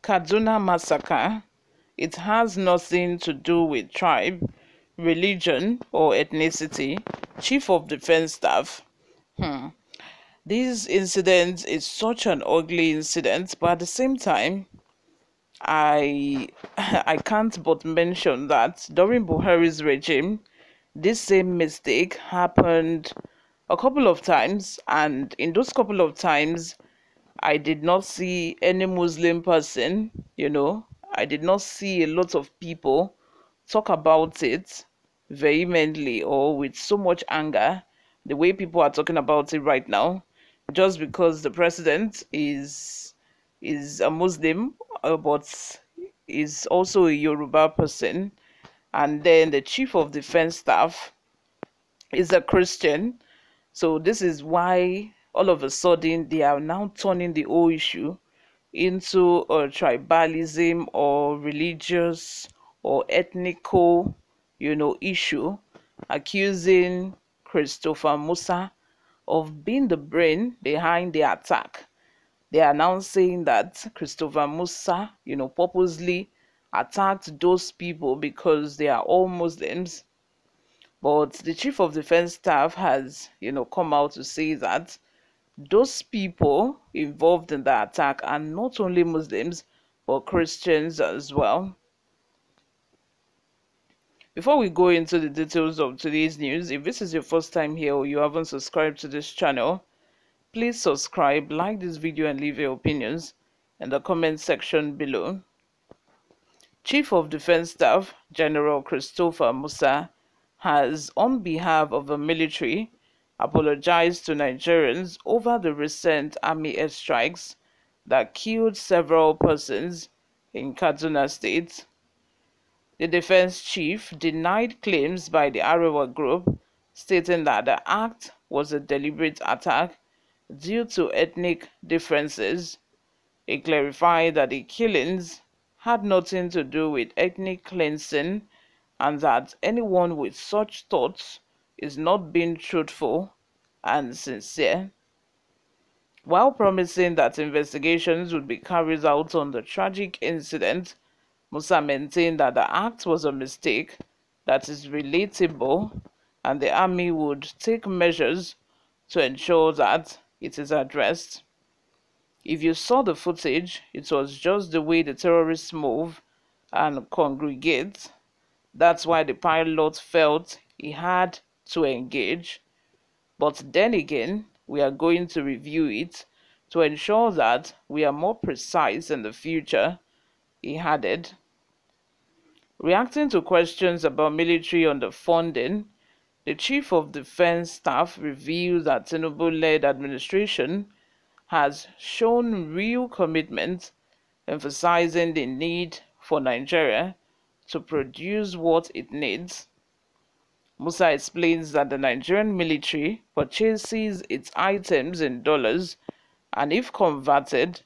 Kaduna massacre, it has nothing to do with tribe, religion, or ethnicity. Chief of Defense Staff. This incident is such an ugly incident, but at the same time, I I can't but mention that during Buhari's regime, this same mistake happened a couple of times, and in those couple of times, I did not see any Muslim person, I did not see a lot of people talk about it vehemently or with so much anger the way people are talking about it right now, just because the president is a Muslim, but is also a Yoruba person, and then the chief of defense staff is a Christian. So this is why all of a sudden they are now turning the whole issue into a tribalism or religious or ethnical, issue, accusing Christopher Musa of being the brain behind the attack. They are now saying that Christopher Musa, purposely attacked those people because they are all Muslims. But the chief of defense staff has, come out to say that those people involved in the attack are not only Muslims, but Christians as well. Before we go into the details of today's news, if this is your first time here or you haven't subscribed to this channel, please subscribe, like this video, and leave your opinions in the comment section below. Chief of Defense Staff General Christopher Musa has, on behalf of the military, apologized to Nigerians over the recent army airstrikes that killed several persons in Kaduna State. The defense chief denied claims by the Arewa group, stating that the act was a deliberate attack due to ethnic differences. He clarified that the killings had nothing to do with ethnic cleansing and that anyone with such thoughts is not being truthful and sincere. While promising that investigations would be carried out on the tragic incident, Musa maintained that the act was a mistake that is relatable and the army would take measures to ensure that it is addressed. If you saw the footage, it was just the way the terrorists move and congregate. That's why the pilot felt he had to engage. But then again, we are going to review it to ensure that we are more precise in the future, he added. Reacting to questions about military underfunding, the Chief of Defense Staff revealed that Tinubu-led administration has shown real commitment, emphasizing the need for Nigeria to produce what it needs. Musa explains that the Nigerian military purchases its items in dollars, and if converted,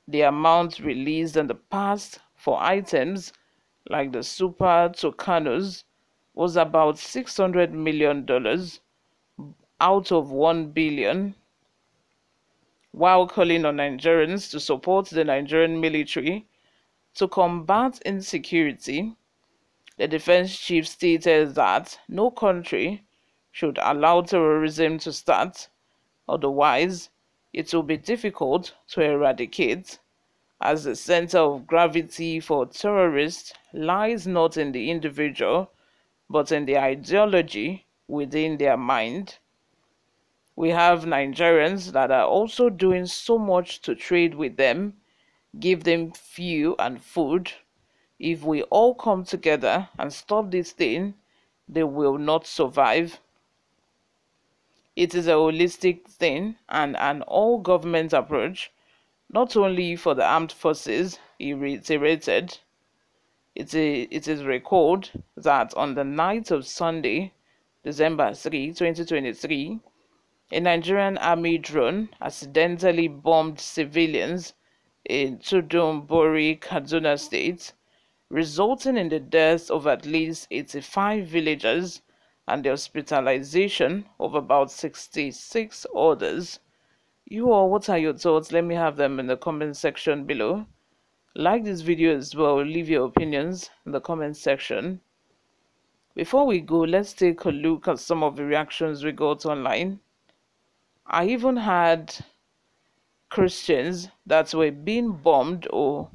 the amount released in the past for items like the Super Tucanos was about $600 million out of $1 billion. While calling on Nigerians to support the Nigerian military to combat insecurity, the defense chief stated that no country should allow terrorism to start, otherwise it will be difficult to eradicate, as the center of gravity for terrorists lies not in the individual, but in the ideology within their mind. We have Nigerians that are also doing so much to trade with them, give them fuel and food. If we all come together and stop this thing, they will not survive. It is a holistic thing and an all-government approach, not only for the armed forces, he reiterated. It is recalled that on the night of Sunday, December 3, 2023, a Nigerian army drone accidentally bombed civilians in Tudunbori, Kaduna State, resulting in the deaths of at least 85 villagers and the hospitalization of about 66 others. You all, what are your thoughts? Let me have them in the comment section below. Like this video as well, leave your opinions in the comment section. Before we go, let's take a look at some of the reactions we got online. I even had Christians that were being bombed or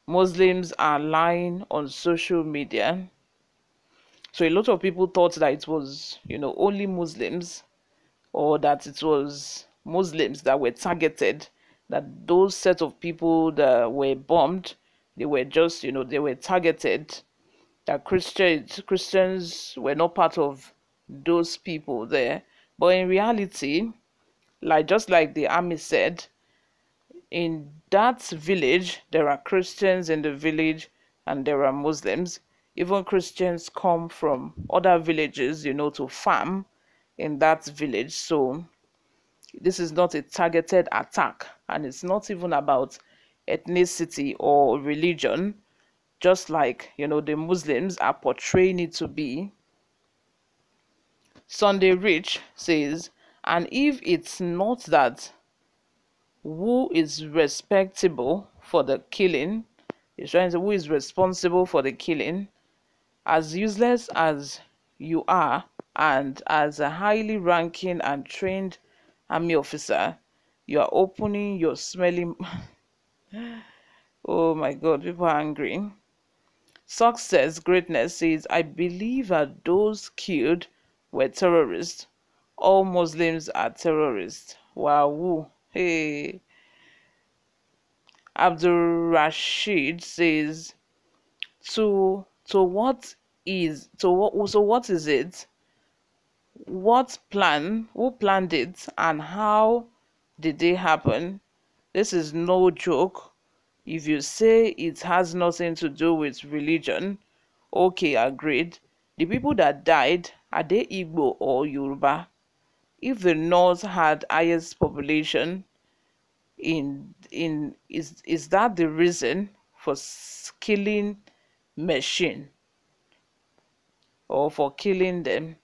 Muslims are lying on social media. So a lot of people thought that it was, only Muslims, or that it was Muslims that were targeted, that those set of people that were bombed, they were just, they were targeted, that Christians were not part of those people there. But in reality, just like the army said, in that village, there are Christians in the village and there are Muslims. Even Christians come from other villages, to farm in that village. So this is not a targeted attack, and it's not even about ethnicity or religion, just like, the Muslims are portraying it to be. Sunday Rich says, and if it's not that, who is respectable for the killing? He's trying to say, who is responsible for the killing? As useless as you are, and as a highly ranking and trained army officer, you are opening your smelling. Oh my god, people are angry. Success Greatness says, I believe that those killed were terrorists. All Muslims are terrorists. Wow. Hey. Abdul Rashid says, to what is to what so what is it? What plan? Who planned it, and how did they happen? This is no joke. If you say it has nothing to do with religion, okay, agreed. The people that died, are they Igbo or Yoruba? If the North had highest population, is that the reason for killing machine, or for killing them?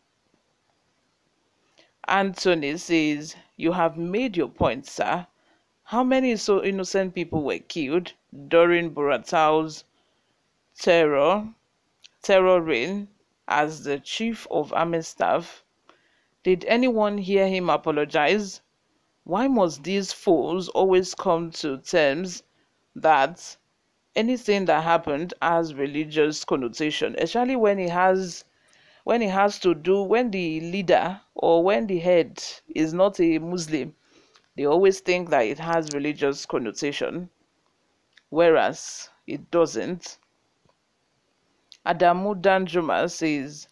Anthony says, you have made your point, sir. How many so innocent people were killed during Buratau's terror reign as the chief of army staff? Did anyone hear him apologize? Why must these fools always come to terms that anything that happened has religious connotation, especially when the leader or when the head is not a Muslim? They always think that it has religious connotation, whereas it doesn't. Adamu Danjuma says,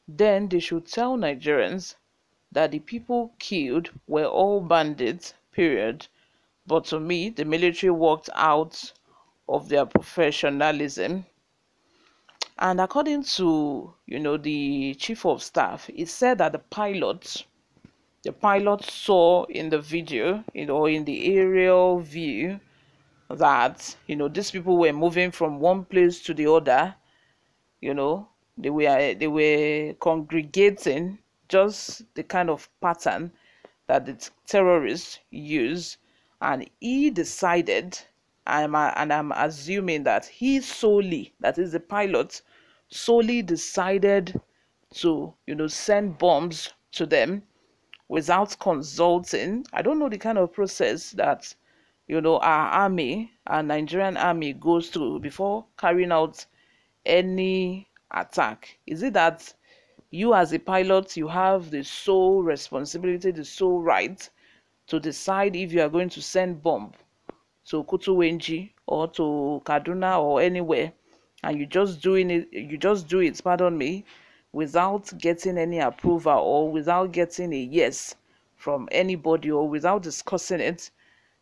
then they should tell Nigerians that the people killed were all bandits, period. But to me, the military walked out of their professionalism. And according to, the chief of staff, he said that the pilot saw in the video, in the aerial view, that, these people were moving from one place to the other. They were congregating, just the kind of pattern that the terrorists use. And he decided, and I'm assuming that he solely, that is the pilot, solely decided to, send bombs to them without consulting. I don't know the kind of process that, our army, our Nigerian army, goes through before carrying out any attack. Is it that you as a pilot, you have the sole responsibility, the sole right to decide if you are going to send bomb to Kutuwenji or to Kaduna or anywhere, and you just do it, pardon me, without getting any approval or without getting a yes from anybody or without discussing it?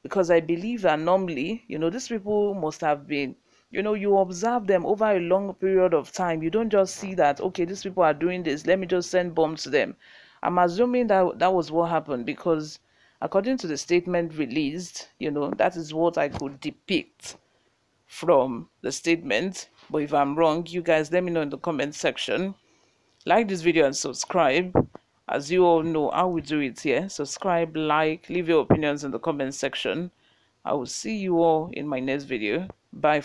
Because I believe that normally, these people must have been, you observe them over a long period of time. You don't just see that, okay, these people are doing this, let me just send bombs to them. I'm assuming that that was what happened, because according to the statement released, that is what I could depict from the statement. But if I'm wrong, you guys let me know in the comment section. Like this video and subscribe. As you all know how we do it here. Subscribe, like, leave your opinions in the comment section. I will see you all in my next video. Bye.